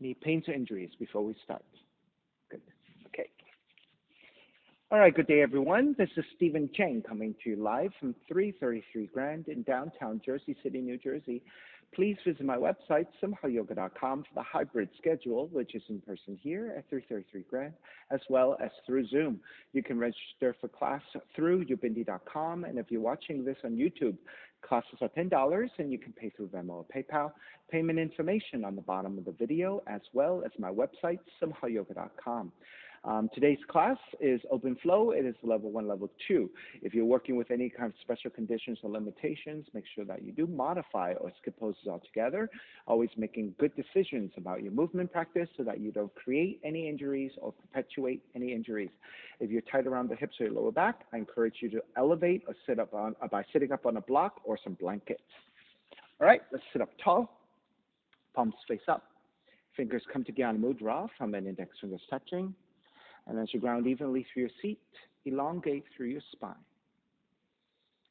Any pains or injuries before we start? Good. Okay. All right, good day, everyone. This is Stephen Cheng coming to you live from 333 Grand in downtown Jersey City, New Jersey. Please visit my website, simhayoga.com, for the hybrid schedule, which is in person here at 333 Grand, as well as through Zoom. You can register for class through ubindi.com, and if you're watching this on YouTube, classes are $10, and you can pay through Venmo or PayPal. Payment information on the bottom of the video, as well as my website, simhayoga.com. Today's class is open flow. It is level 1, level 2. If you're working with any kind of special conditions or limitations, make sure that you do modify or skip poses altogether, always making good decisions about your movement practice so that you don't create any injuries or perpetuate any injuries. If you're tight around the hips or your lower back, I encourage you to elevate or sit up on, by sitting up on a block or some blankets. All right, let's sit up tall, palms face up, fingers come together mudra from an index fingers touching. And as you ground evenly through your seat, elongate through your spine.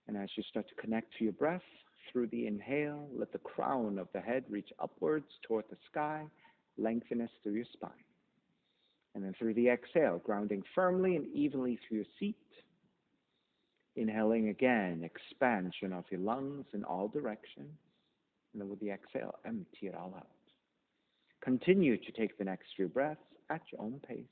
And as you start to connect to your breath, through the inhale, let the crown of the head reach upwards toward the sky, lengthen through your spine. And then through the exhale, grounding firmly and evenly through your seat. Inhaling again, expansion of your lungs in all directions. And then with the exhale, empty it all out. Continue to take the next few breaths at your own pace.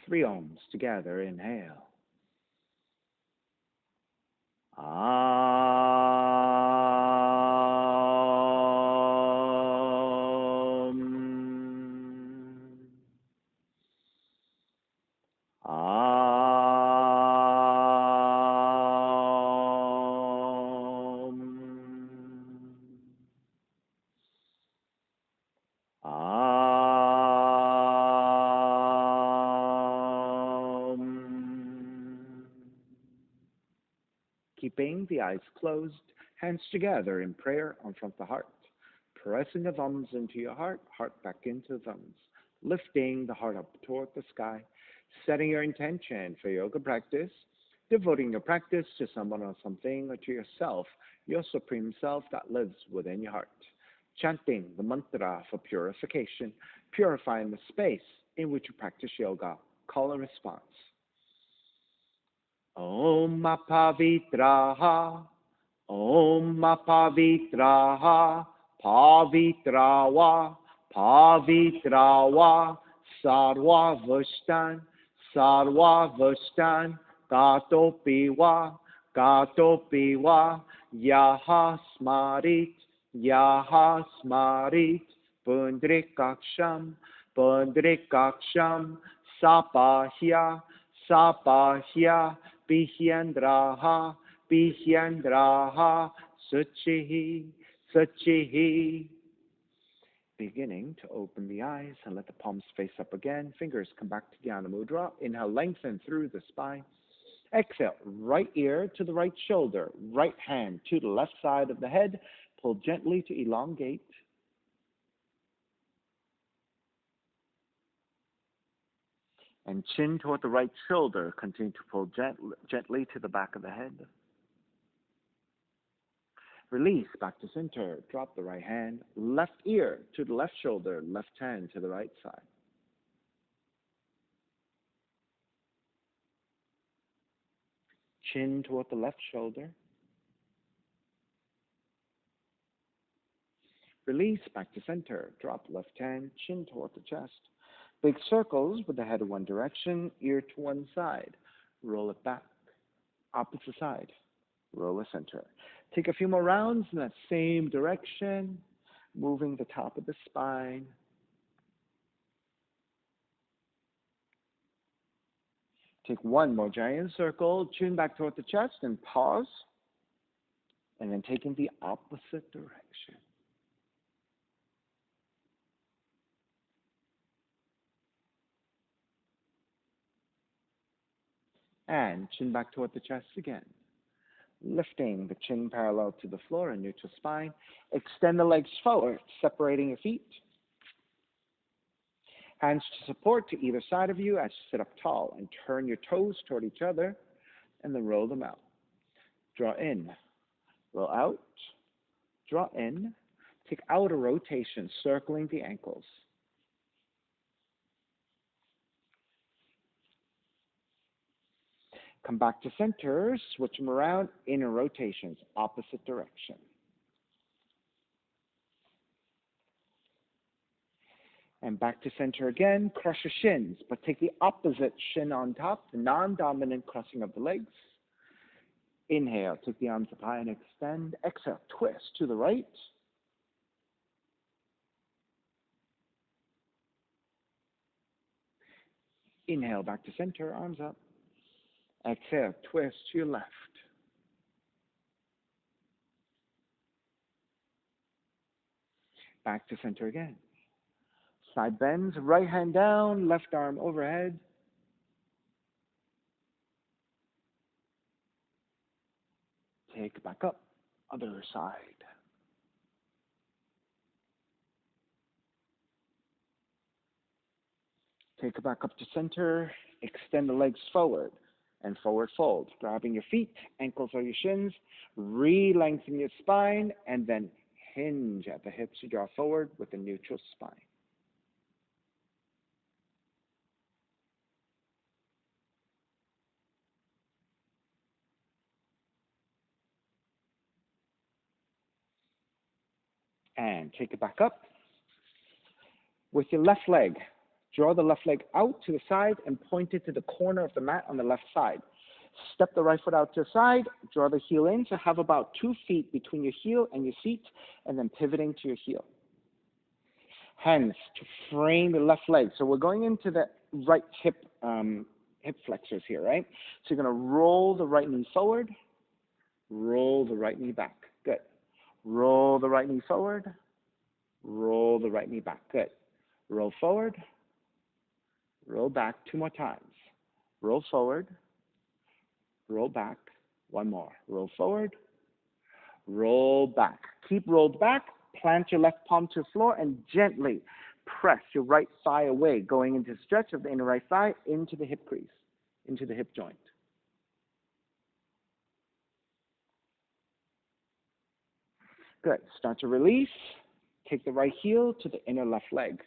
Three ohms together. Inhale. Keeping the eyes closed, hands together in prayer in front of the heart. Pressing the thumbs into your heart, heart back into the thumbs. Lifting the heart up toward the sky. Setting your intention for yoga practice. Devoting your practice to someone or something or to yourself, your supreme self that lives within your heart. Chanting the mantra for purification, purifying the space in which you practice yoga. Call and response. Om Pavitraha, Om Pavitraha, Pavitrawa, Pavitrawa, Sarva Vashtan, Gatopiwa, Yaha Smarit, Pundrikaksham, Sapahya, Bihyandraha, Suchihi. Beginning to open the eyes and let the palms face up again. Fingers come back to Dhyana Mudra. Inhale, lengthen through the spine. Exhale, right ear to the right shoulder, right hand to the left side of the head. Pull gently to elongate. And chin toward the right shoulder. Continue to pull gently to the back of the head. Release back to center. Drop the right hand. Left ear to the left shoulder. Left hand to the right side. Chin toward the left shoulder. Release back to center. Drop left hand. Chin toward the chest. Big circles with the head in one direction, ear to one side. Roll it back. Opposite side. Roll the center. Take a few more rounds in that same direction, moving the top of the spine. Take one more giant circle, chin back toward the chest, and pause. And then take in the opposite direction. And chin back toward the chest again. Lifting the chin parallel to the floor and neutral spine. Extend the legs forward, separating your feet. Hands to support to either side of you as you sit up tall, and turn your toes toward each other and then roll them out. Draw in, roll out, draw in. Take outer rotation, circling the ankles. Come back to center, switch them around, inner rotations, opposite direction. And back to center again, cross your shins, but take the opposite shin on top, the non-dominant crossing of the legs. Inhale, take the arms up high and extend. Exhale, twist to the right. Inhale, back to center, arms up. Exhale, twist to your left. Back to center again. Side bends, right hand down, left arm overhead. Take it back up, other side. Take it back up to center, extend the legs forward and forward fold, grabbing your feet, ankles or your shins, re-lengthen your spine, and then hinge at the hips to draw forward with a neutral spine. And take it back up. With your left leg, draw the left leg out to the side and point it to the corner of the mat on the left side. Step the right foot out to the side, draw the heel in, so have about 2 feet between your heel and your seat, and then pivoting to your heel. Hands to frame the left leg. So we're going into the right hip flexors here, right? So you're going to roll the right knee forward, roll the right knee back. Good. Roll the right knee forward, roll the right knee back. Good. Roll forward, roll back 2 more times. Roll forward, roll back. 1 more. Roll forward, roll back. Keep rolled back. Plant your left palm to the floor and gently press your right thigh away, going into stretch of the inner right thigh into the hip crease, into the hip joint. Good. Start to release. Take the right heel to the inner left leg.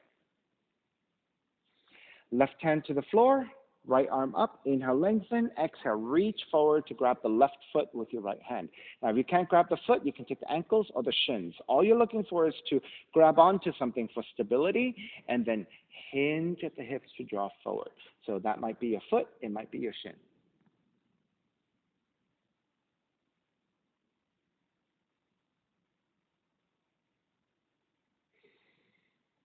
Left hand to the floor, right arm up, inhale, lengthen, exhale, reach forward to grab the left foot with your right hand. Now, if you can't grab the foot, you can take the ankles or the shins. All you're looking for is to grab onto something for stability and then hinge at the hips to draw forward. So that might be your foot, it might be your shin.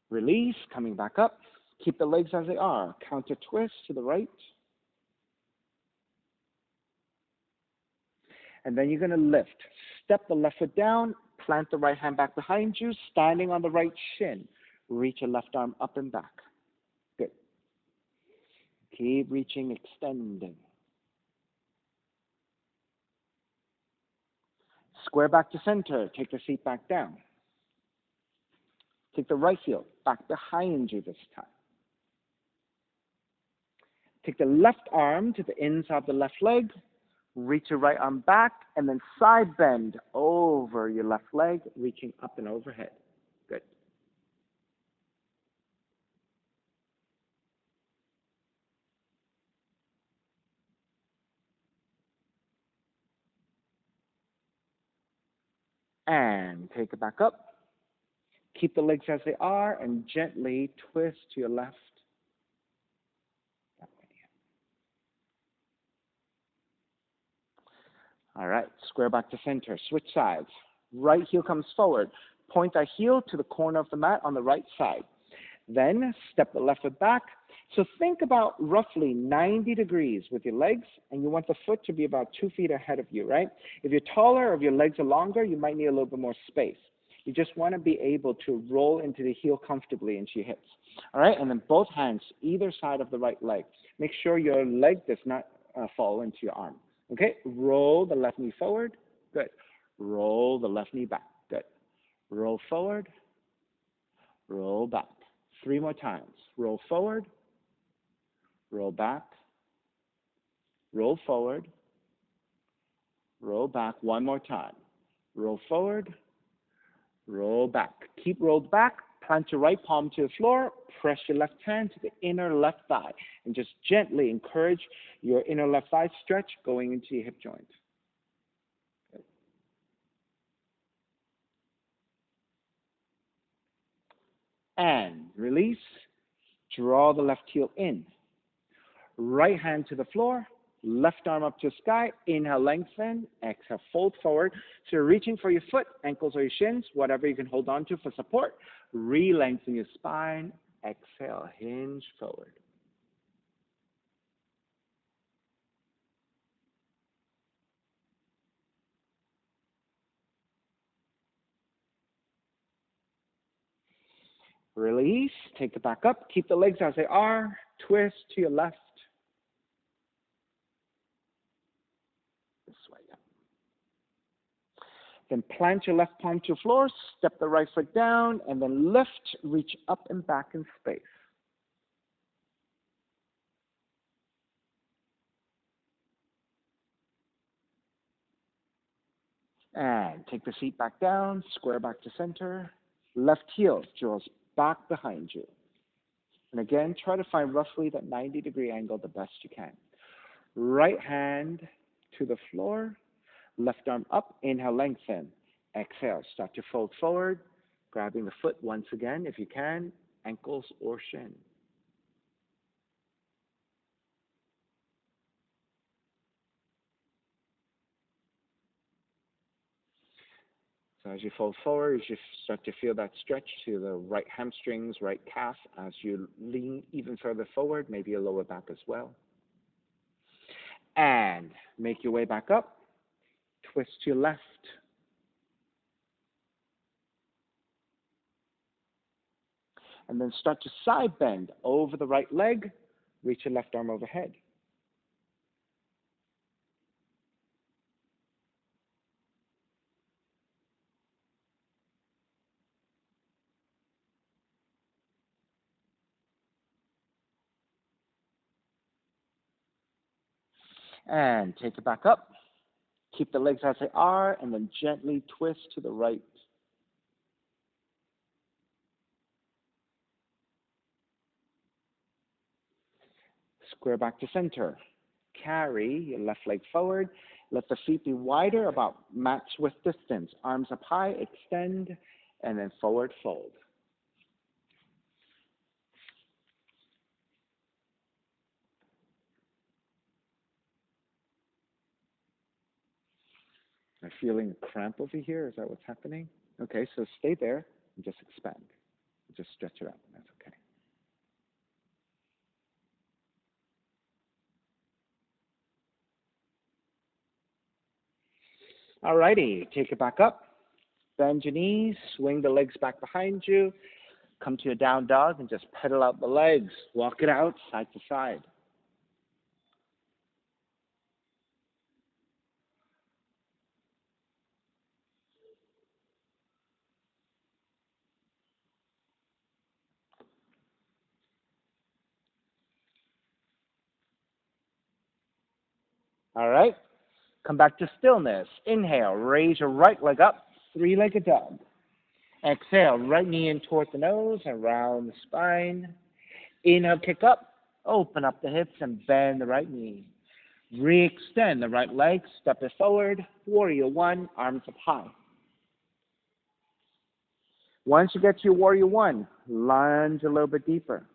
Release, coming back up. Keep the legs as they are. Counter twist to the right. And then you're going to lift. Step the left foot down, plant the right hand back behind you, standing on the right shin. Reach your left arm up and back. Good. Keep reaching, extending. Square back to center. Take the seat back down. Take the right heel back behind you this time. Take the left arm to the inside of the left leg. Reach your right arm back, and then side bend over your left leg, reaching up and overhead. Good. And take it back up. Keep the legs as they are, and gently twist to your left. All right, square back to center. Switch sides. Right heel comes forward. Point that heel to the corner of the mat on the right side. Then step the left foot back. So think about roughly 90 degrees with your legs, and you want the foot to be about 2 feet ahead of you, right? If you're taller or if your legs are longer, you might need a little bit more space. You just want to be able to roll into the heel comfortably into your hips. All right, and then both hands either side of the right leg. Make sure your leg does not fall into your arm. Okay, roll the left knee forward, Good. Roll the left knee back. Good. Roll forward. Roll back. 3 more times. Roll forward. Roll back. Roll forward. Roll back. 1 more time. Roll forward. Roll back. Keep rolled back. Plant your right palm to the floor. Press your left hand to the inner left thigh. And just gently encourage your inner left thigh stretch going into your hip joint. Good. And release. Draw the left heel in. Right hand to the floor. Left arm up to the sky. Inhale, lengthen. Exhale, fold forward. So you're reaching for your foot, ankles or your shins, whatever you can hold on to for support. Re-lengthen your spine. Exhale, hinge forward. Release. Take it back up. Keep the legs as they are. Twist to your left. This way. Yeah. Then plant your left palm to the floor. Step the right foot down. And then lift. Reach up and back in space. And take the feet back down. Square back to center. Left heel draws back behind you. And again, try to find roughly that 90-degree angle the best you can. Right hand to the floor. Left arm up. Inhale, lengthen. Exhale, start to fold forward. Grabbing the foot once again, if you can, ankles or shin. So as you fold forward, you start to feel that stretch to the right hamstrings, right calf. As you lean even further forward, maybe your lower back as well. And make your way back up. Twist to your left. And then start to side bend over the right leg. Reach your left arm overhead. And take it back up. Keep the legs as they are, and then gently twist to the right. Square back to center. Carry your left leg forward. Let the feet be wider, about match width distance. Arms up high, extend, and then forward fold. Am I feeling a cramp over here? Is that what's happening? Okay, so stay there and just expand. Just stretch it out. That's okay. All righty, take it back up. Bend your knees, swing the legs back behind you. Come to a down dog and just pedal out the legs. Walk it out side to side. All right, come back to stillness. Inhale, raise your right leg up, three-legged dog. Exhale, right knee in toward the nose and round the spine. Inhale, kick up, open up the hips and bend the right knee. Re-extend the right leg, step it forward, warrior one, arms up high. Once you get to your warrior one, lunge a little bit deeper.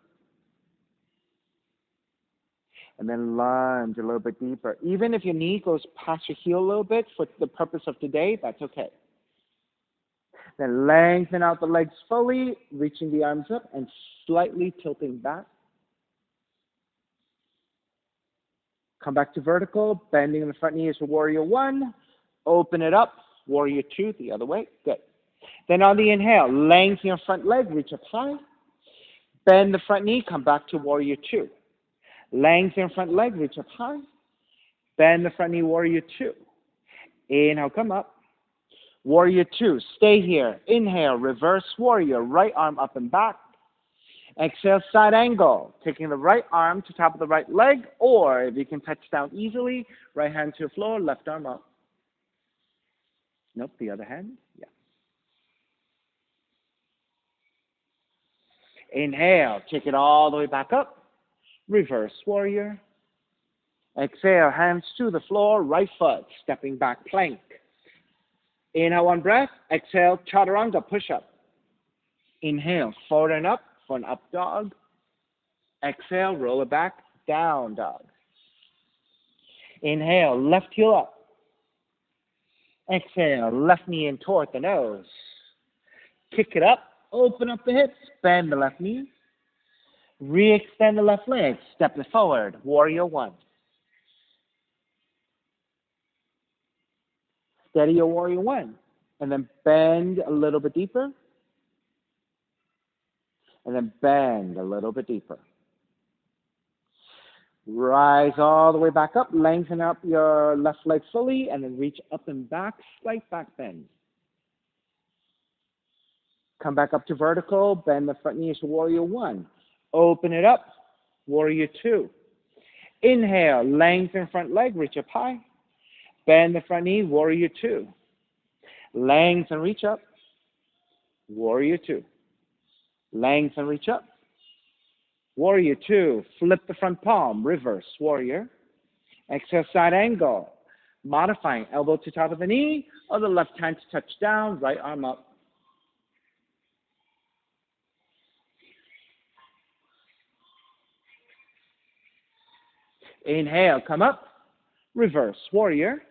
And then lunge a little bit deeper. Even if your knee goes past your heel a little bit for the purpose of today, that's okay. Then lengthen out the legs fully, reaching the arms up and slightly tilting back. Come back to vertical, bending the front knee as a warrior one. Open it up, warrior two, the other way. Good. Then on the inhale, lengthen your front leg, reach up high. Bend the front knee, come back to warrior two. Lengthen your front leg, reach up high. Bend the front knee, warrior two. Inhale, come up. Warrior two, stay here. Inhale, reverse warrior, right arm up and back. Exhale, side angle, taking the right arm to top of the right leg, or if you can touch down easily, right hand to the floor, left arm up. Nope, the other hand, yeah. Inhale, take it all the way back up. Reverse warrior. Exhale, hands to the floor, right foot, stepping back plank. Inhale, one breath. Exhale, chaturanga, push up. Inhale, forward and up for an up dog. Exhale, roll it back, down dog. Inhale, left heel up. Exhale, left knee in toward the nose. Kick it up, open up the hips, bend the left knee. Re-extend the left leg, step it forward, warrior one. Steady your warrior one. And then bend a little bit deeper. And then bend a little bit deeper. Rise all the way back up, lengthen up your left leg fully, and then reach up and back, slight back bend. Come back up to vertical, bend the front knee to warrior one. Open it up, warrior two. Inhale, lengthen front leg, reach up high. Bend the front knee, warrior two. Lengthen, reach up, warrior two. Lengthen, reach up. Warrior two, flip the front palm, reverse warrior. Exhale, side angle. Modifying elbow to top of the knee, or the left hand to touch down, right arm up. Inhale, come up, reverse warrior.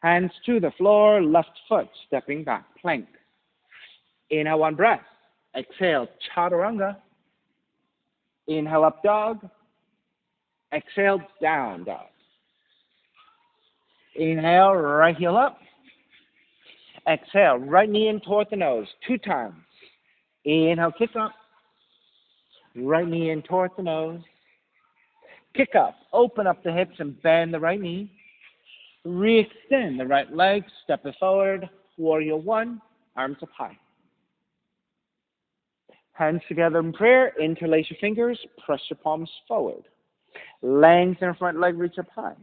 Hands to the floor, left foot, stepping back, plank. Inhale, one breath. Exhale, chaturanga. Inhale, up dog. Exhale, down dog. Inhale, right heel up. Exhale, right knee in toward the nose, 2 times. Inhale, kick up. Right knee in toward the nose. Kick up, open up the hips and bend the right knee. Re-extend the right leg, step it forward, warrior one, arms up high. Hands together in prayer, interlace your fingers, press your palms forward. Lengthen front leg, reach up high.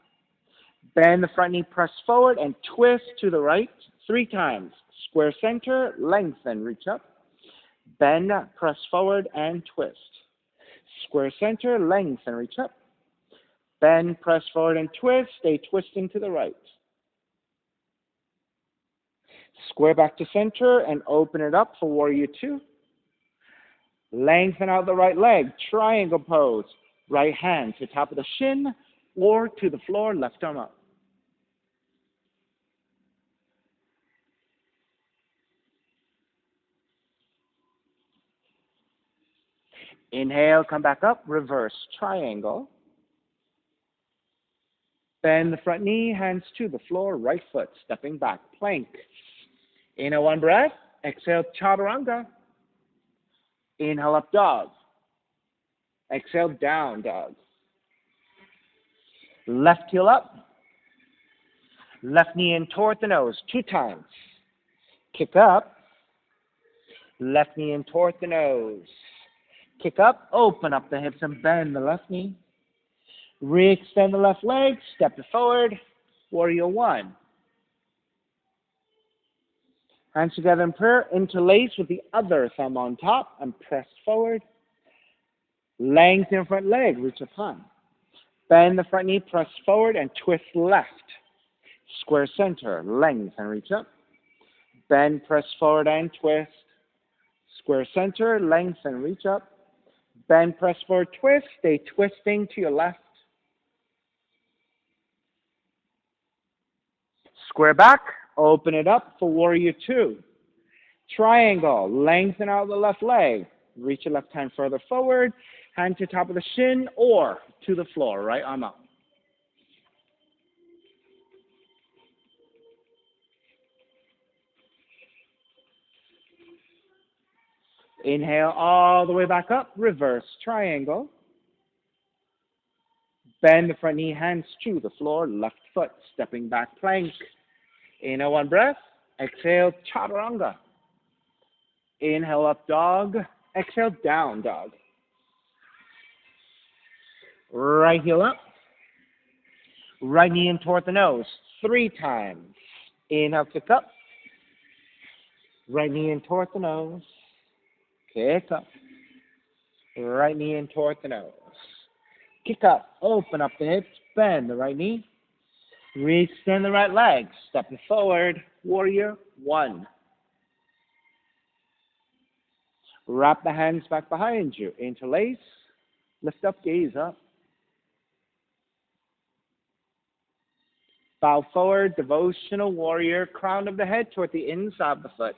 Bend the front knee, press forward, and twist to the right 3 times. Square center, lengthen, reach up. Bend, press forward, and twist. Square center, lengthen, reach up. Bend, press forward, and twist. Stay twisting to the right. Square back to center and open it up for warrior two. Lengthen out the right leg, triangle pose. Right hand to top of the shin or to the floor, left arm up. Inhale, come back up, reverse triangle. Bend the front knee, hands to the floor, right foot, stepping back, plank. Inhale, one breath. Exhale, chaturanga. Inhale, up dog. Exhale, down dog. Left heel up. Left knee in toward the nose, 2 times. Kick up. Left knee in toward the nose. Kick up, open up the hips and bend the left knee. Re-extend the left leg, step it forward, warrior one. Hands together in prayer, interlace with the other thumb on top and press forward. Lengthen front leg, reach up high. Bend the front knee, press forward and twist left. Square center, lengthen, reach up. Bend, press forward and twist. Square center, lengthen, reach up. Bend, press forward, twist. Stay twisting to your left. Square back, open it up for warrior two. Triangle, lengthen out the left leg. Reach your left hand further forward, hand to top of the shin or to the floor, right arm up. Inhale all the way back up, reverse triangle. Bend the front knee, hands to the floor, left foot, stepping back plank. Inhale, one breath. Exhale, chaturanga. Inhale, up dog. Exhale, down dog. Right heel up. Right knee in toward the nose. 3 times. Inhale, kick up. Right knee in toward the nose. Kick up. Right knee in toward the nose. Kick up. Open up the hips. Bend the right knee. Re-extend the right leg. Stepping forward. Warrior 1. Wrap the hands back behind you. Interlace. Lift up, gaze up. Bow forward, devotional warrior, crown of the head toward the inside of the foot.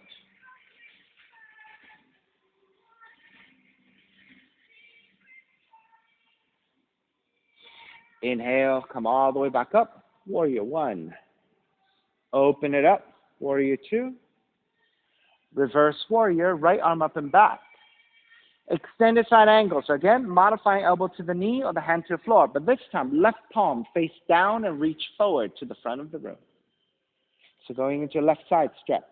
Inhale, come all the way back up. Warrior 1. Open it up. Warrior 2. Reverse warrior, right arm up and back. Extended side angle. So again, modifying elbow to the knee or the hand to the floor. But this time, left palm face down and reach forward to the front of the room. So going into left side stretch.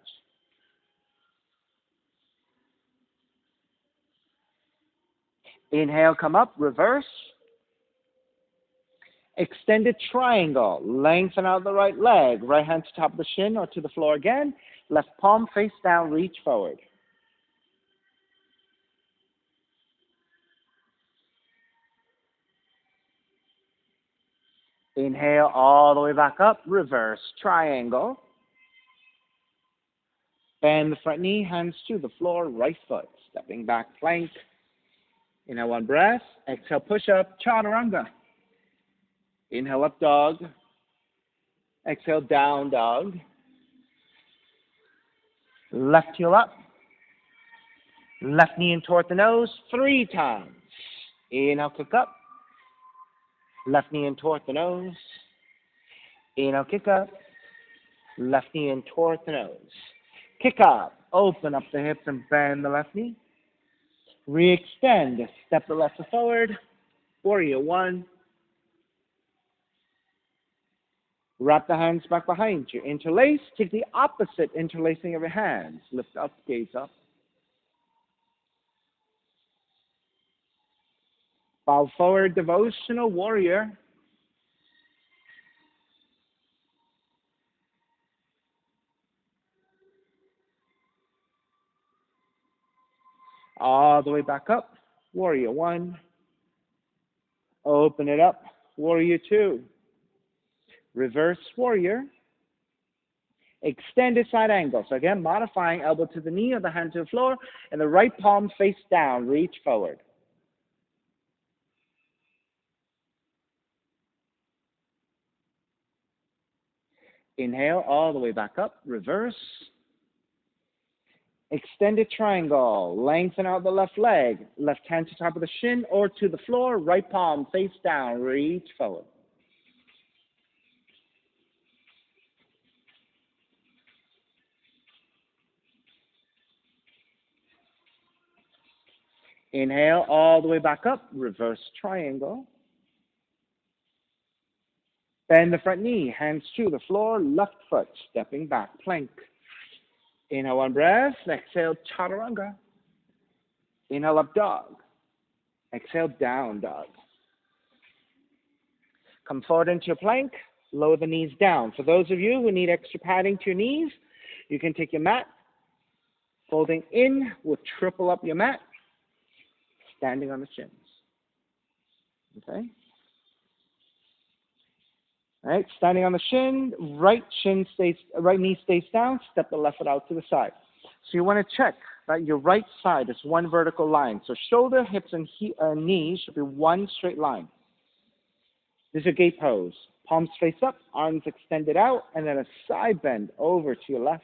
Inhale, come up, reverse. Extended triangle. Lengthen out the right leg. Right hand to top of the shin or to the floor again. Left palm face down, reach forward. Inhale all the way back up, reverse triangle. Bend the front knee, hands to the floor, right foot. Stepping back plank. Inhale, one breath. Exhale, push up, chaturanga. Inhale, up dog. Exhale, down dog. Left heel up. Left knee in toward the nose 3 times. Inhale, kick up. Left knee in toward the nose. Inhale, kick up. Left knee in toward the nose. Kick up. Open up the hips and bend the left knee. Re-extend. Step the left foot forward. Warrior 1. Wrap the hands back behind you. Interlace. Take the opposite interlacing of your hands. Lift up, gaze up. Bow forward, devotional warrior. All the way back up. Warrior 1. Open it up. Warrior 2. Reverse warrior. Extended side angle. So again, modifying elbow to the knee or the hand to the floor, and the right palm face down. Reach forward. Inhale all the way back up. Reverse. Extended triangle. Lengthen out the left leg. Left hand to top of the shin or to the floor. Right palm face down. Reach forward. Inhale all the way back up. Reverse triangle. Bend the front knee. Hands to the floor. Left foot. Stepping back. Plank. Inhale, one breath. Exhale, chaturanga. Inhale, up dog. Exhale, down dog. Come forward into your plank. Lower the knees down. For those of you who need extra padding to your knees, you can take your mat. Folding in will triple up your mat. Standing on the shins. Okay? All right, standing on the shin, right knee stays down, step the left foot out to the side. So you want to check that your right side is one vertical line. So shoulder, hips, and knees should be one straight line. This is a gate pose. Palms face up, arms extended out, and then a side bend over to your left.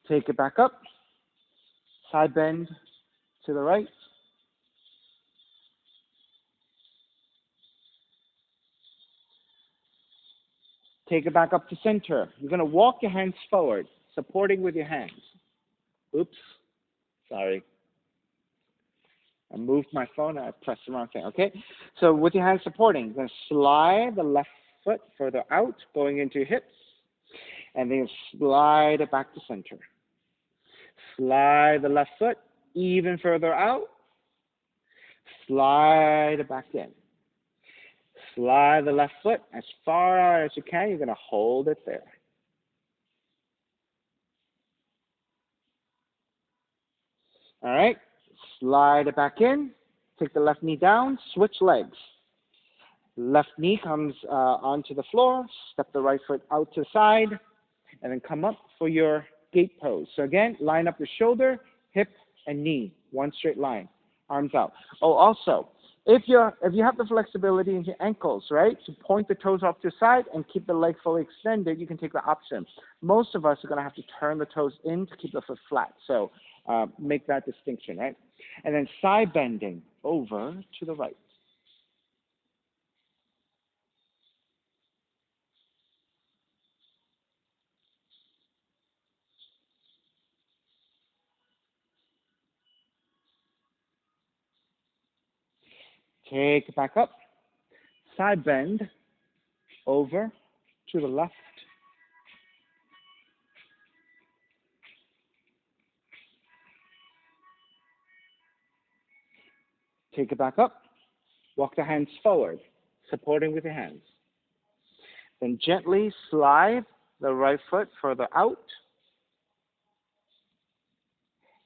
Take it back up. Side bend to the right. Take it back up to center. You're going to walk your hands forward, supporting with your hands. Oops, sorry. I moved my phone and I pressed the wrong thing. Okay, so with your hands supporting, you're going to slide the left foot further out, going into your hips, and then slide it back to center. Slide the left foot even further out. Slide it back in. Slide the left foot as far out as you can. You're going to hold it there. All right, slide it back in. Take the left knee down. Switch legs. Left knee comes onto the floor. Step the right foot out to the side, and then come up for your gate pose. So again, line up your shoulder, hip, and knee. One straight line. Arms out. Oh, also, if you have the flexibility in your ankles, right, to point the toes off to the side and keep the leg fully extended, you can take the option. Most of us are going to have to turn the toes in to keep the foot flat. So make that distinction, right? And then side bending over to the right. Take it back up. Side bend over to the left. Take it back up. Walk the hands forward, supporting with your hands. Then gently slide the right foot further out,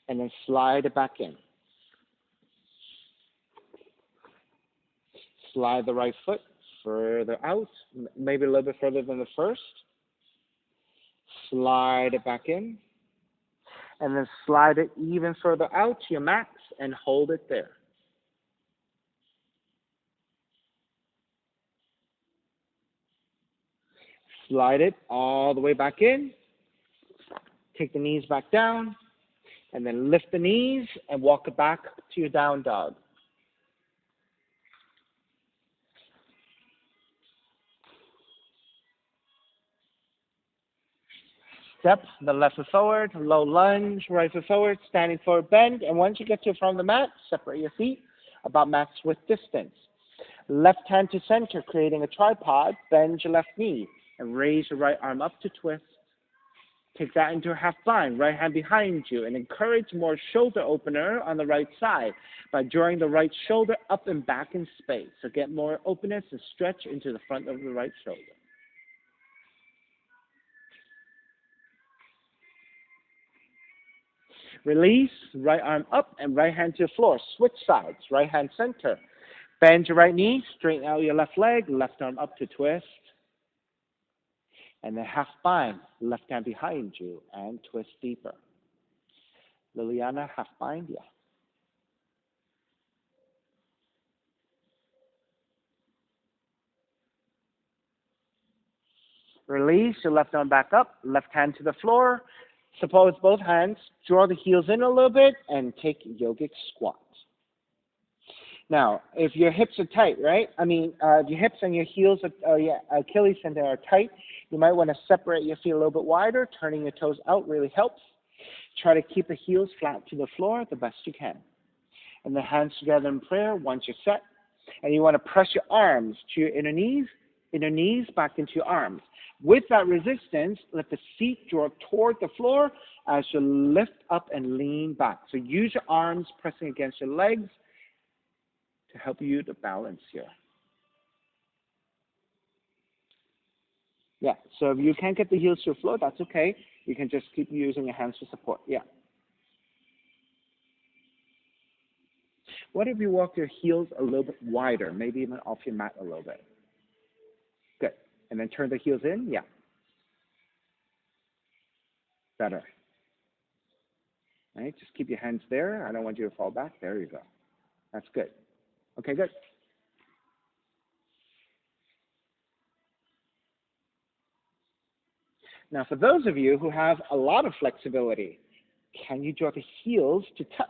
and then slide it back in. Slide the right foot further out, maybe a little bit further than the first. Slide it back in, and then slide it even further out to your max and hold it there. Slide it all the way back in. Take the knees back down, and then lift the knees and walk it back to your down dog. Step the left foot forward, low lunge, right foot forward, standing forward bend, and once you get to from the mat, separate your feet about max width distance. Left hand to center, creating a tripod, bend your left knee, and raise your right arm up to twist. Take that into a half bind, right hand behind you, and encourage more shoulder opener on the right side by drawing the right shoulder up and back in space. So get more openness and stretch into the front of the right shoulder. Release, right arm up and right hand to the floor. Switch sides, right hand center. Bend your right knee, straighten out your left leg, left arm up to twist. And then half bind, left hand behind you and twist deeper. Liliana, half bind, yeah. Release your left arm back up, left hand to the floor. Suppose both hands, draw the heels in a little bit, and take yogic squats. Now, if your hips are tight, right? If your hips and your heels or your Achilles tendon are tight, you might want to separate your feet a little bit wider. Turning your toes out really helps. Try to keep the heels flat to the floor the best you can. And the hands together in prayer once you're set. And you want to press your arms to your inner knees back into your arms. With that resistance, let the seat draw toward the floor as you lift up and lean back. So use your arms pressing against your legs to help you to balance here. Yeah, so if you can't get the heels to the floor, that's okay. You can just keep using your hands for support. Yeah. What if you walk your heels a little bit wider, maybe even off your mat a little bit? Good. And then turn the heels in. Yeah. Better. All right, just keep your hands there. I don't want you to fall back. There you go. That's good. Okay, good. Now, for those of you who have a lot of flexibility, can you draw the heels to touch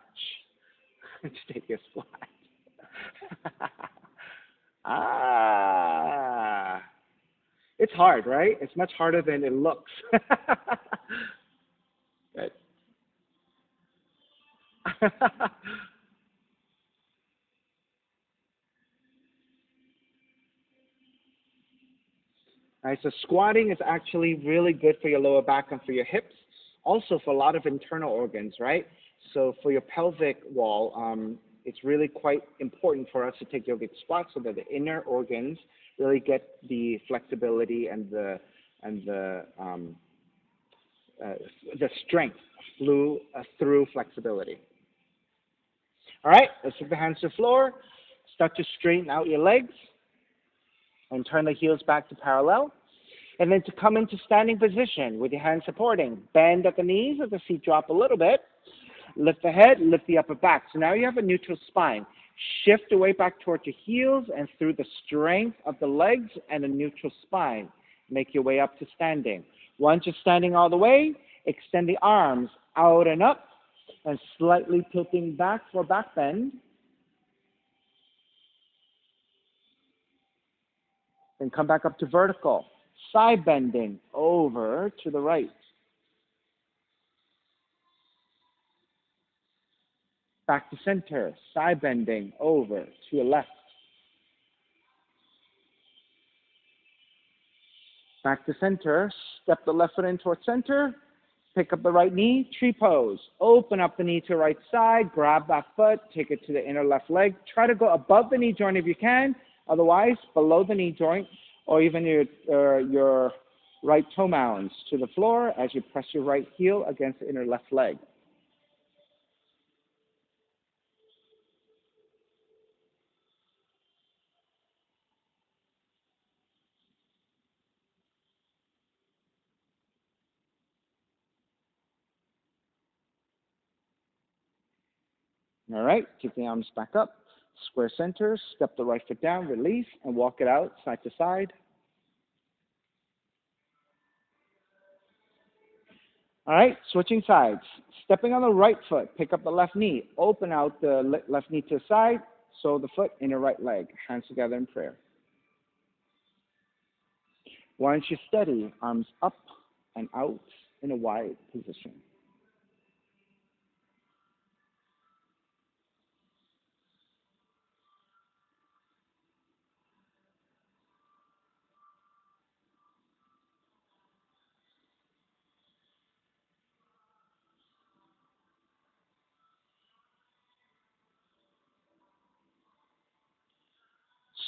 to take your squat? It's hard, right? It's much harder than it looks. Good. All right, so squatting is actually really good for your lower back and for your hips, also for a lot of internal organs, right? So for your pelvic wall, it's really quite important for us to take yogic squats so that the inner organs really get the flexibility and uh, the strength through flexibility. All right, let's take the hands to the floor. Start to straighten out your legs and turn the heels back to parallel. And then to come into standing position with your hands supporting. Bend at the knees as the feet drop a little bit. Lift the head, lift the upper back. So now you have a neutral spine. Shift the weight back towards your heels and through the strength of the legs and a neutral spine. Make your way up to standing. Once you're standing all the way, extend the arms out and up and slightly tilting back for back bend. Then come back up to vertical. Side bending over to the right. Back to center. Side bending over to your left. Back to center. Step the left foot in towards center. Pick up the right knee. Tree pose. Open up the knee to the right side. Grab that foot. Take it to the inner left leg. Try to go above the knee joint if you can. Otherwise, below the knee joint or even your right toe mounds to the floor as you press your right heel against the inner left leg. All right, keep the arms back up. Square center, step the right foot down, release, and walk it out side to side. All right, switching sides. Stepping on the right foot, pick up the left knee. Open out the left knee to the side, so the foot in your right leg. Hands together in prayer. Once you're steady, arms up and out in a wide position.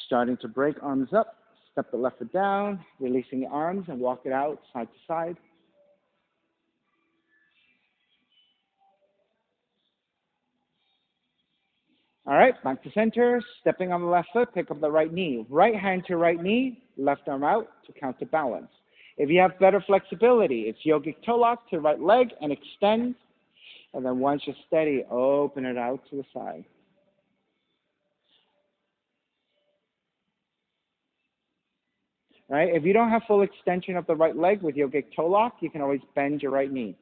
Starting to break, arms up. Step the left foot down, releasing the arms and walk it out side to side. All right, back to center. Stepping on the left foot, pick up the right knee. Right hand to right knee, left arm out to counterbalance. If you have better flexibility, it's yogic toe lock to right leg and extend. And then once you're steady, open it out to the side. All right, if you don't have full extension of the right leg with yogic toe lock, you can always bend your right knee.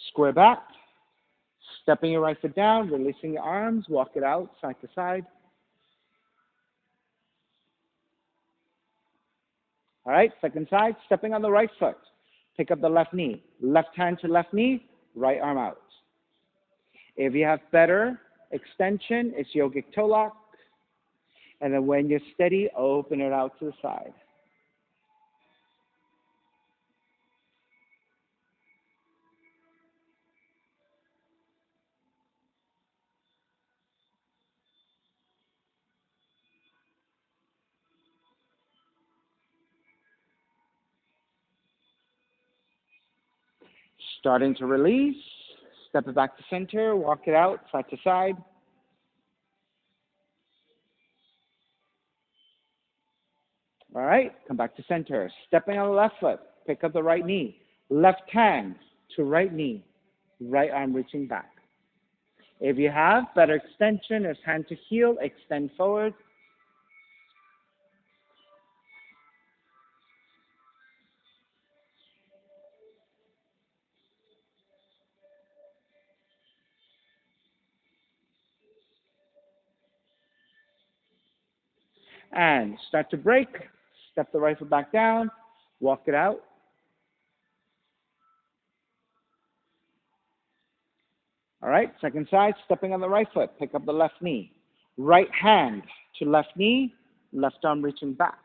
Square back. Stepping your right foot down, releasing your arms, walk it out side to side. All right, second side, stepping on the right foot. Pick up the left knee. Left hand to left knee, right arm out. If you have better extension, it's yogic toe lock. And then when you're steady, open it out to the side. Starting to release, step it back to center, walk it out side to side. All right, come back to center. Stepping on the left foot, pick up the right knee. Left hand to right knee, right arm reaching back. If you have better extension, it's hand to heel, extend forward. And start to break. Step the right foot back down. Walk it out. All right, second side, stepping on the right foot. Pick up the left knee. Right hand to left knee, left arm reaching back.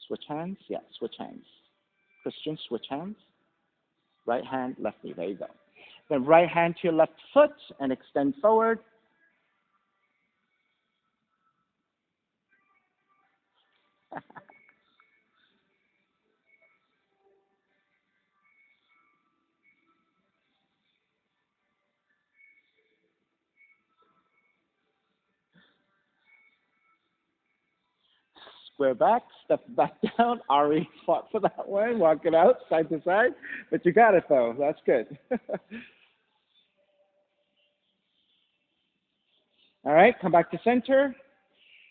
Switch hands. Yeah, switch hands. Christian, switch hands. Right hand, left knee. There you go. Then right hand to your left foot and extend forward. Square back, step back down. Ari fought for that one. Walk it out, side to side. But you got it, though. That's good. All right, come back to center.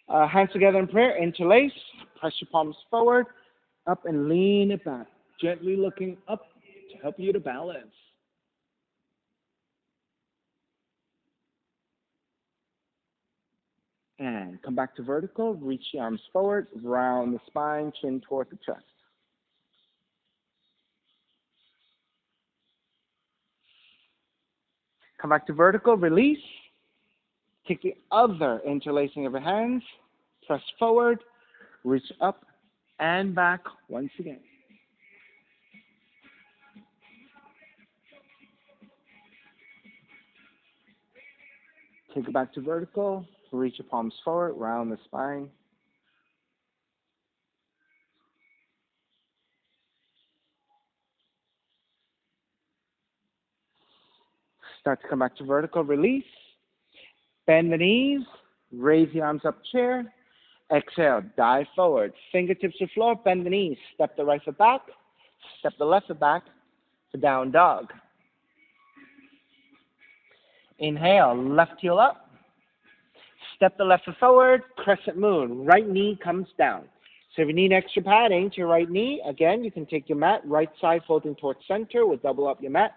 Hands together in prayer, interlace. Press your palms forward, up and lean it back. Gently looking up to help you to balance. And come back to vertical. Reach the arms forward, round the spine, chin toward the chest. Come back to vertical, release. Take the other interlacing of your hands. Press forward, reach up and back once again. Take it back to vertical. Reach your palms forward, round the spine. Start to come back to vertical, release. Bend the knees, raise the arms up chair. Exhale, dive forward. Fingertips to floor, bend the knees. Step the right foot back, step the left foot back to down dog. Inhale, left heel up. Step the left foot forward, crescent moon. Right knee comes down. So if you need extra padding to your right knee, again, you can take your mat, right side folding towards center, we'll double up your mat.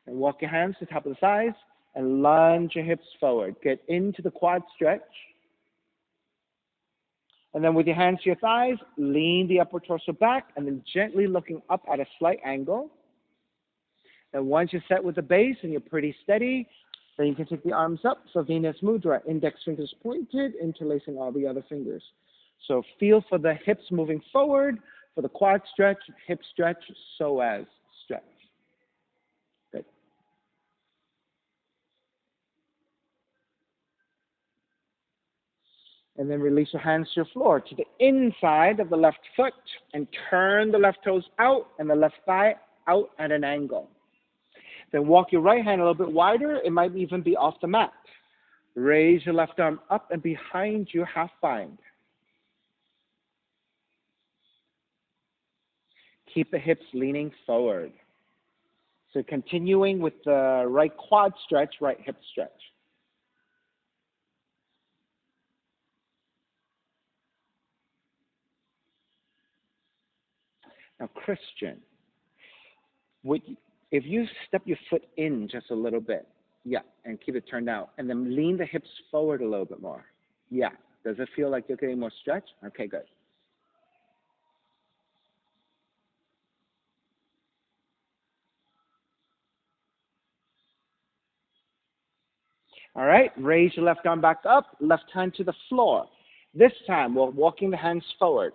And walk your hands to the top of the thighs and lunge your hips forward. Get into the quad stretch. And then with your hands to your thighs, lean the upper torso back and then gently looking up at a slight angle. And once you're set with the base and you're pretty steady, then you can take the arms up for Venus Mudra. Index fingers pointed, interlacing all the other fingers. So feel for the hips moving forward, for the quad stretch, hip stretch, psoas stretch. Good. And then release your hands to your floor, to the inside of the left foot, and turn the left toes out and the left thigh out at an angle. Then walk your right hand a little bit wider. It might even be off the mat. Raise your left arm up and behind you, half bind. Keep the hips leaning forward. So continuing with the right quad stretch, right hip stretch. Now, Christian, if you step your foot in just a little bit, yeah, and keep it turned out, and then lean the hips forward a little bit more. Yeah. Does it feel like you're getting more stretch? Okay, good. All right, raise your left arm back up, left hand to the floor. This time, we're walking the hands forward.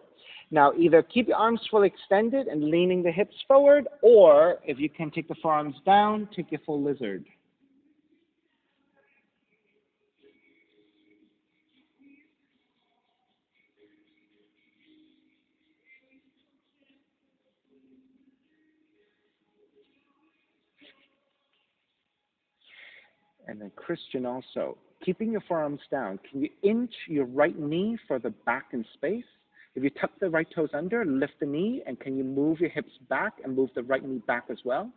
Now, either keep your arms fully extended and leaning the hips forward, or if you can take the forearms down, take your full lizard. And then Christian also, keeping your forearms down, can you inch your right knee further back in space? If you tuck the right toes under, lift the knee, and can you move your hips back and move the right knee back as well?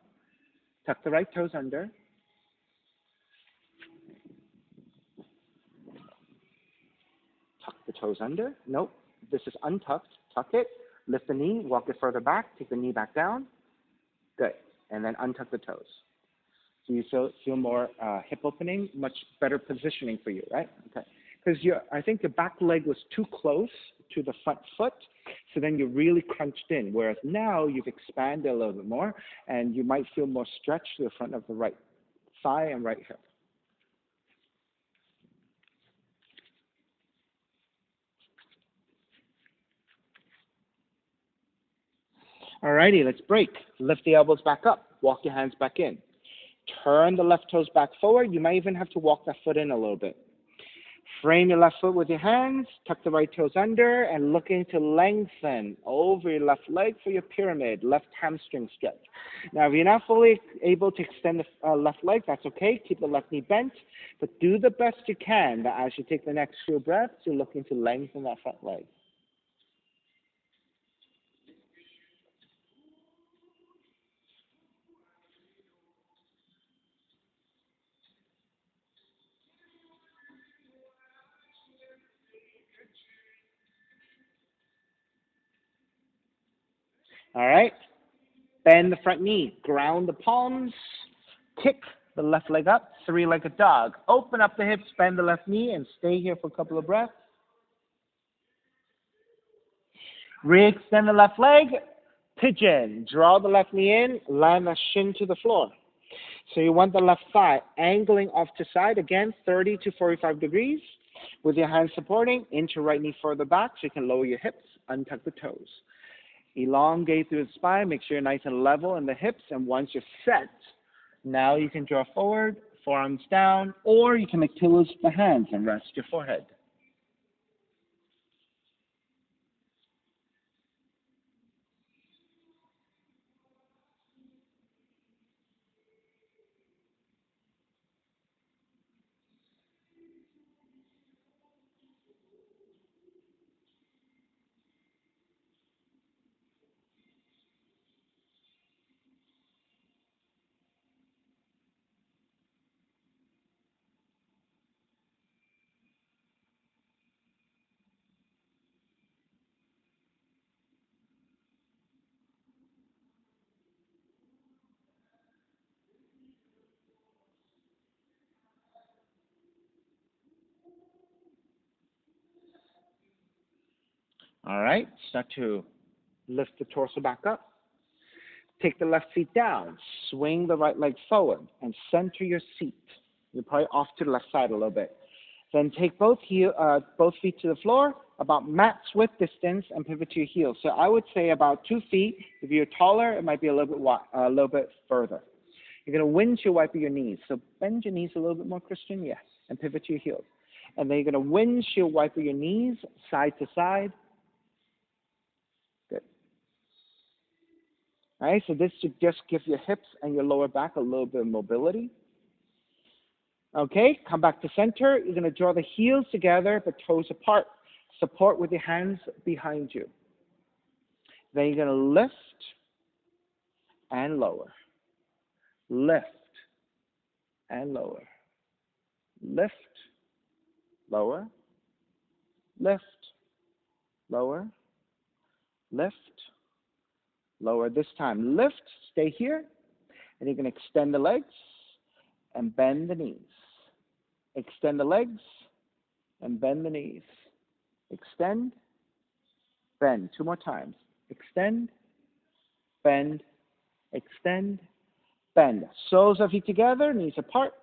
Tuck the right toes under. Tuck the toes under. Nope, this is untucked. Tuck it, lift the knee, walk it further back, take the knee back down. Good, and then untuck the toes. So you feel more hip opening, much better positioning for you, right? Okay. because I think the back leg was too close to the front foot, so then you really crunched in, whereas now you've expanded a little bit more, and you might feel more stretch to the front of the right thigh and right hip. Alrighty, let's break. Lift the elbows back up. Walk your hands back in. Turn the left toes back forward. You might even have to walk that foot in a little bit. Frame your left foot with your hands. Tuck the right toes under and looking to lengthen over your left leg for your pyramid, left hamstring stretch. Now, if you're not fully able to extend the left leg, that's okay. Keep the left knee bent, but do the best you can that as you take the next few breaths, you're looking to lengthen that front leg. All right. Bend the front knee. Ground the palms. Kick the left leg up. Three-legged dog. Open up the hips. Bend the left knee and stay here for a couple of breaths. Re-extend the left leg. Pigeon. Draw the left knee in. Land the shin to the floor. So you want the left thigh angling off to side. Again, 30 to 45 degrees. With your hands supporting. Inch your right knee further back so you can lower your hips. Untuck the toes. Elongate through the spine. Make sure you're nice and level in the hips. And once you're set, now you can draw forward, forearms down, or you can make pillows with the hands and rest your forehead. All right, start to lift the torso back up. Take the left feet down. Swing the right leg forward and center your seat. You're probably off to the left side a little bit. Then take both feet to the floor, about mat's width distance, and pivot to your heels. So I would say about 2 feet. If you're taller, it might be a little bit further. You're going to windshield wiper your knees. So bend your knees a little bit more, Christian. Yes. And pivot to your heels. And then you're going to windshield wiper your knees side to side. Good. All right, so this should just give your hips and your lower back a little bit of mobility. Okay, come back to center. You're going to draw the heels together but toes apart. Support with your hands behind you. Then you're going to lift and lower. Lift and lower. Lift, lower, lift, lower, lift, lower. This time, lift, stay here, and you're going to extend the legs and bend the knees. Extend the legs and bend the knees. Extend, bend. 2 more times. Extend, bend, extend, bend. Soles of feet together, knees apart.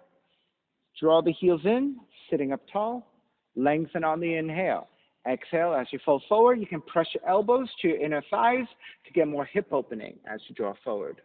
Draw the heels in, sitting up tall. Lengthen on the inhale. Exhale, as you fold forward, you can press your elbows to your inner thighs to get more hip opening as you draw forward.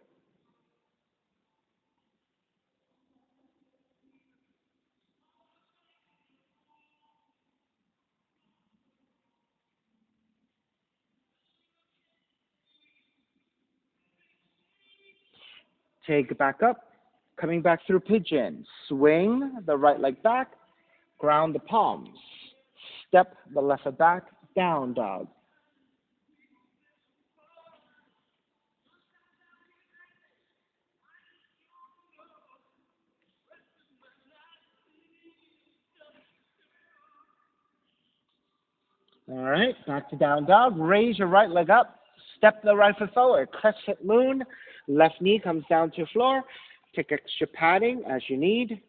Take it back up. Coming back through pigeon. Swing the right leg back. Ground the palms. Step the left foot back. Down dog. All right, back to down dog. Raise your right leg up. Step the right foot forward. Crescent moon. Left knee comes down to the floor. Take extra padding as you need.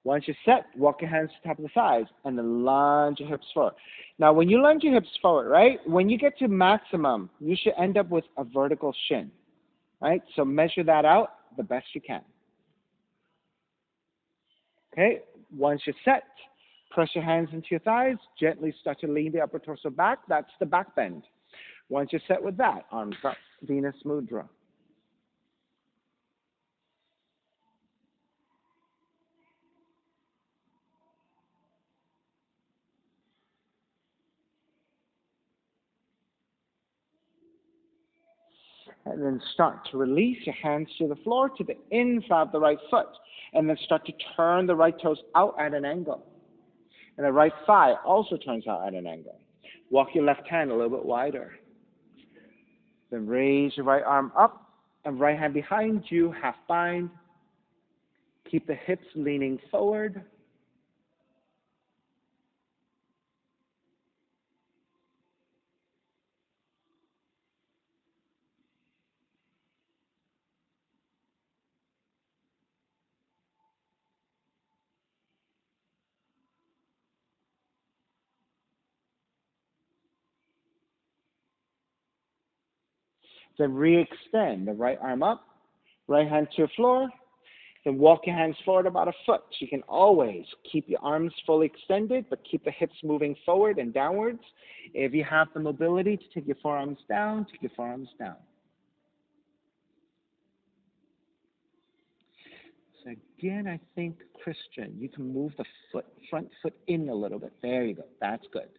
Once you're set, walk your hands to the top of the thighs and then lunge your hips forward. Now, when you lunge your hips forward, right, when you get to maximum, you should end up with a vertical shin, right? So measure that out the best you can. Okay, once you're set, press your hands into your thighs, gently start to lean the upper torso back. That's the back bend. Once you're set with that, arms up, Venus Mudra. And then start to release your hands to the floor, to the inside of the right foot. And then start to turn the right toes out at an angle. And the right thigh also turns out at an angle. Walk your left hand a little bit wider. Then raise your right arm up and right hand behind you, half bind. Keep the hips leaning forward. Then re-extend the right arm up, right hand to the floor. Then walk your hands forward about a foot. You can always keep your arms fully extended, but keep the hips moving forward and downwards. If you have the mobility to take your forearms down, take your forearms down. So again, I think, Christian, you can move the front foot in a little bit. There you go. That's good.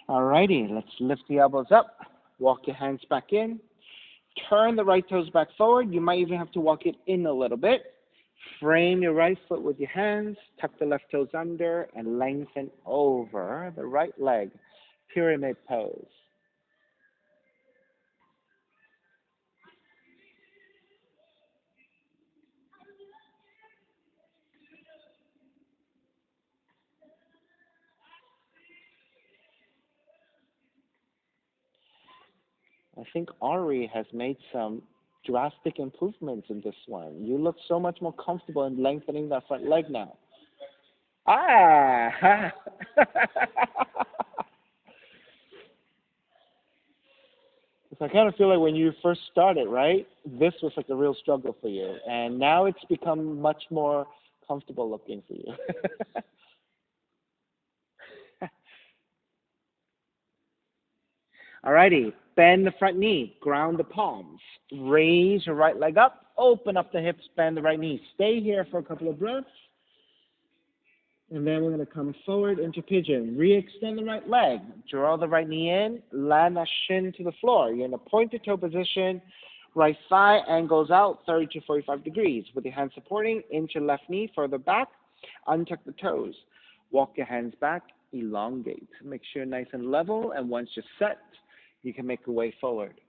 Alrighty, let's lift the elbows up. Walk your hands back in. Turn the right toes back forward. You might even have to walk it in a little bit. Frame your right foot with your hands. Tuck the left toes under and lengthen over the right leg. Pyramid pose. I think Ari has made some drastic improvements in this one. You look so much more comfortable in lengthening that front leg now. Ah! So I kind of feel like when you first started, right, this was like a real struggle for you. And now it's become much more comfortable looking for you. Alrighty, bend the front knee, ground the palms, raise your right leg up, open up the hips, bend the right knee. Stay here for a couple of breaths. And then we're going to come forward into pigeon. Re-extend the right leg. Draw the right knee in. Land that shin to the floor. You're in a pointed toe position. Right thigh angles out 30 to 45 degrees. With your hands supporting, inch your left knee further back. Untuck the toes. Walk your hands back. Elongate. Make sure you're nice and level. And once you're set, you can make your way forward.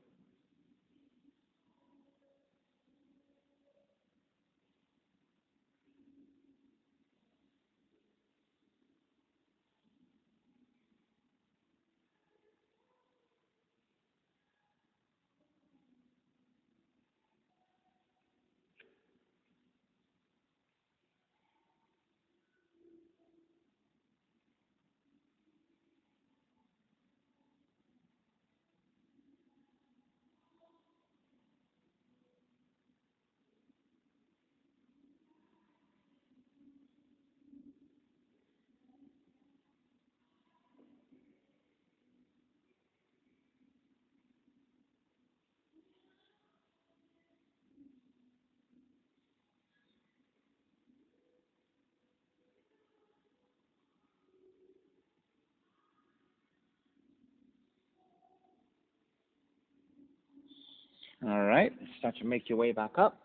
All right, start to make your way back up.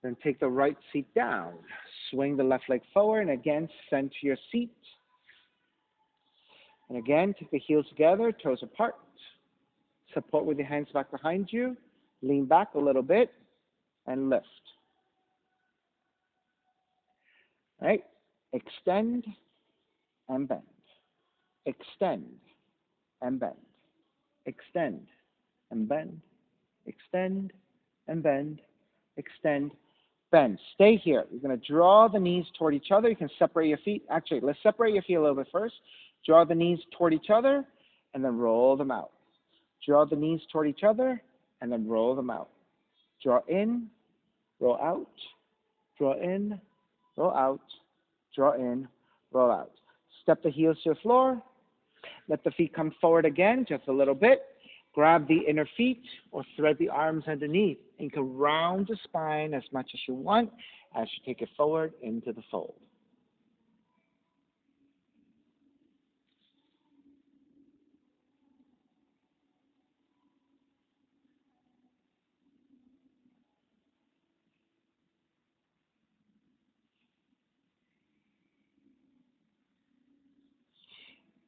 Then take the right seat down. Swing the left leg forward and again center your seat. And again, take the heels together, toes apart. Support with your hands back behind you. Lean back a little bit and lift. All right, extend and bend. Extend and bend. Extend and bend. Extend and bend. Extend, bend. Stay here. You're going to draw the knees toward each other. You can separate your feet. Actually, let's separate your feet a little bit first. Draw the knees toward each other and then roll them out. Draw the knees toward each other and then roll them out. Draw in, roll out, draw in, roll out, draw in, roll out. Step the heels to the floor. Let the feet come forward again, just a little bit. Grab the inner feet or thread the arms underneath. And you can round the spine as much as you want as you take it forward into the fold.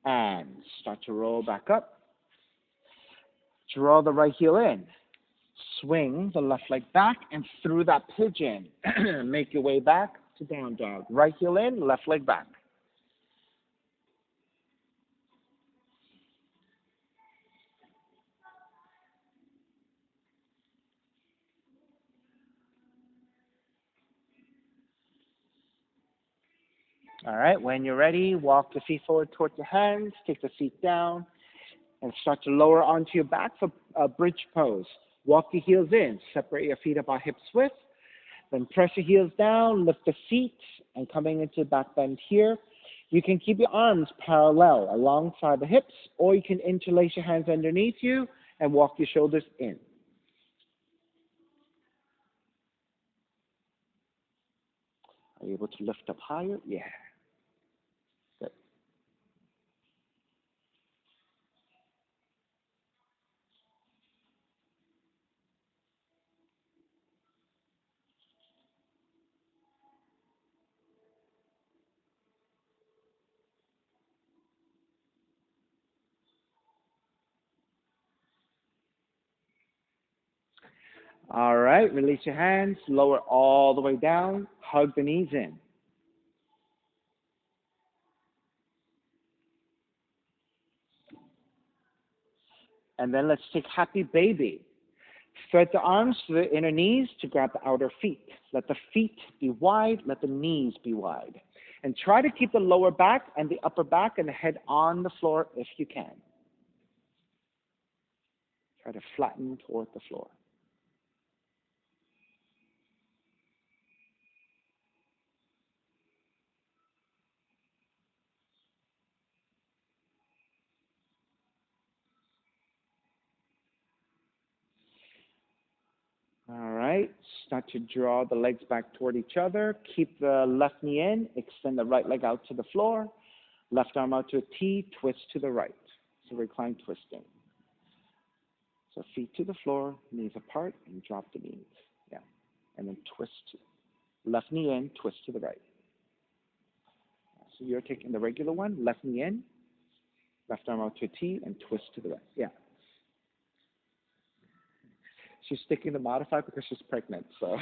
And start to roll back up. Draw the right heel in. Swing the left leg back and through that pigeon. Make your way back to down dog. Right heel in, left leg back. All right, when you're ready, walk the feet forward towards your hands, take the feet down, and start to lower onto your back for a bridge pose. Walk your heels in, separate your feet about hips width, then press your heels down, lift the feet, and coming into back bend here. You can keep your arms parallel alongside the hips, or you can interlace your hands underneath you and walk your shoulders in. Are you able to lift up higher? Yeah. Good. All right, release your hands, lower all the way down, hug the knees in. And then let's take happy baby. Thread the arms to the inner knees to grab the outer feet. Let the feet be wide, let the knees be wide. And try to keep the lower back and the upper back and the head on the floor if you can. Try to flatten toward the floor. All right, start to draw the legs back toward each other. Keep the left knee in, extend the right leg out to the floor. Left arm out to a T, twist to the right. So recline twisting. So feet to the floor, knees apart, and drop the knees. Yeah. And then twist. Left knee in, twist to the right. So you're taking the regular one, left knee in, left arm out to a T, and twist to the right. Yeah. She's sticking the modified because she's pregnant, so.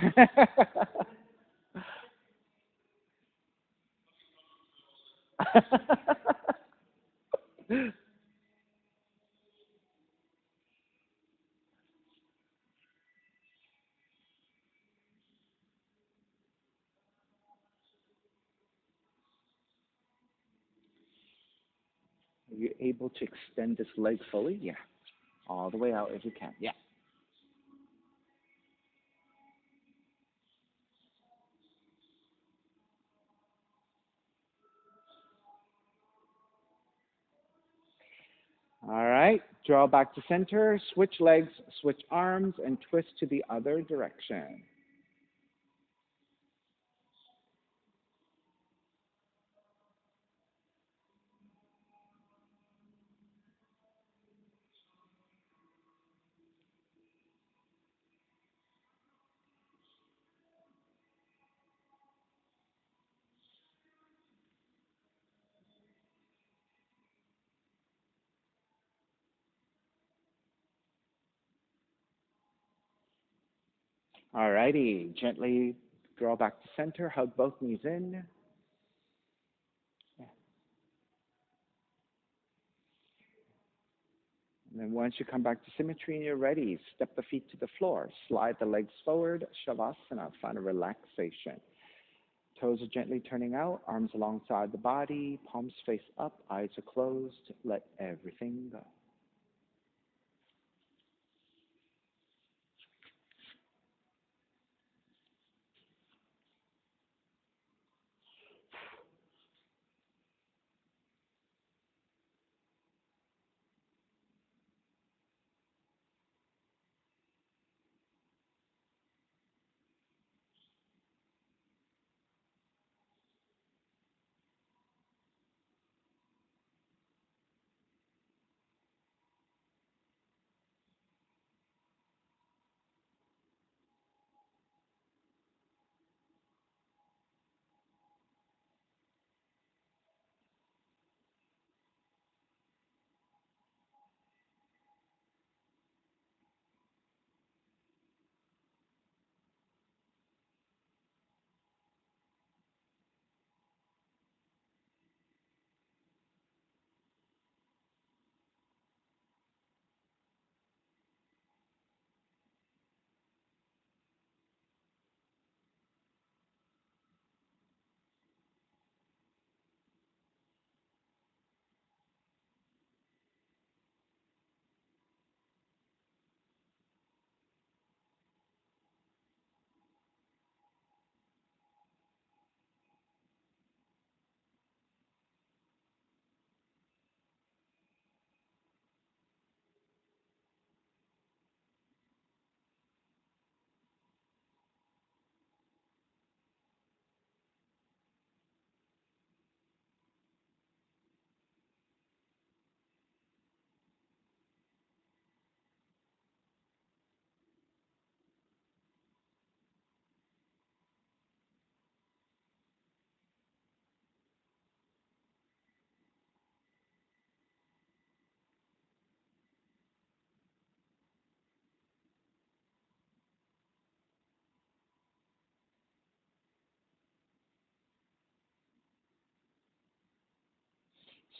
Are you able to extend this leg fully? Yeah. All the way out if you can. Yeah. All right. Draw back to center, switch legs, switch arms, and twist to the other direction. Alrighty, gently draw back to center, hug both knees in. And then once you come back to symmetry and you're ready, step the feet to the floor, slide the legs forward, Shavasana, find a relaxation. Toes are gently turning out, arms alongside the body, palms face up, eyes are closed, let everything go.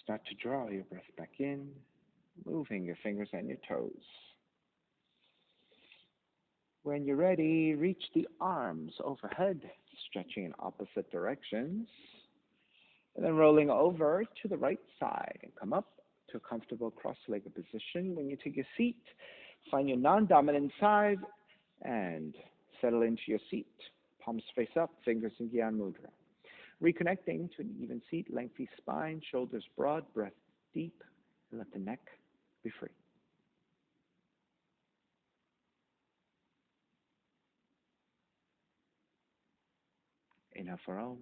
Start to draw your breath back in, moving your fingers and your toes. When you're ready, reach the arms overhead, stretching in opposite directions, and then rolling over to the right side and come up to a comfortable cross-legged position. When you take your seat, find your non-dominant side and settle into your seat. Palms face up, fingers in Gyan Mudra. Reconnecting to an even seat, lengthy spine, shoulders broad, breath deep, and let the neck be free. Inhale for Om.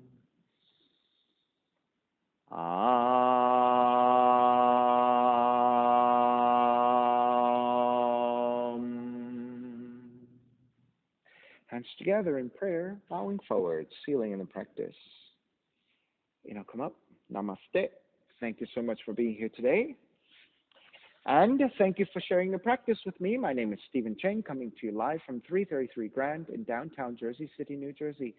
Hands together in prayer, bowing forward, sealing in the practice. Come up. Namaste. Thank you so much for being here today. And thank you for sharing the practice with me. My name is Stephen Cheng, coming to you live from 333 Grand in downtown Jersey City, New Jersey.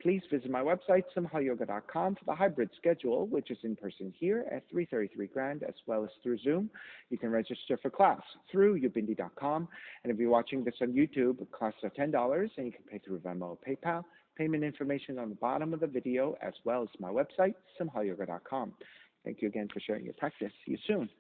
Please visit my website, simhayoga.com, for the hybrid schedule, which is in person here at 333 Grand, as well as through Zoom. You can register for class through ubindi.com. And if you're watching this on YouTube, classes are $10, and you can pay through Venmo or PayPal. Payment information on the bottom of the video, as well as my website, simhayoga.com. Thank you again for sharing your practice. See you soon.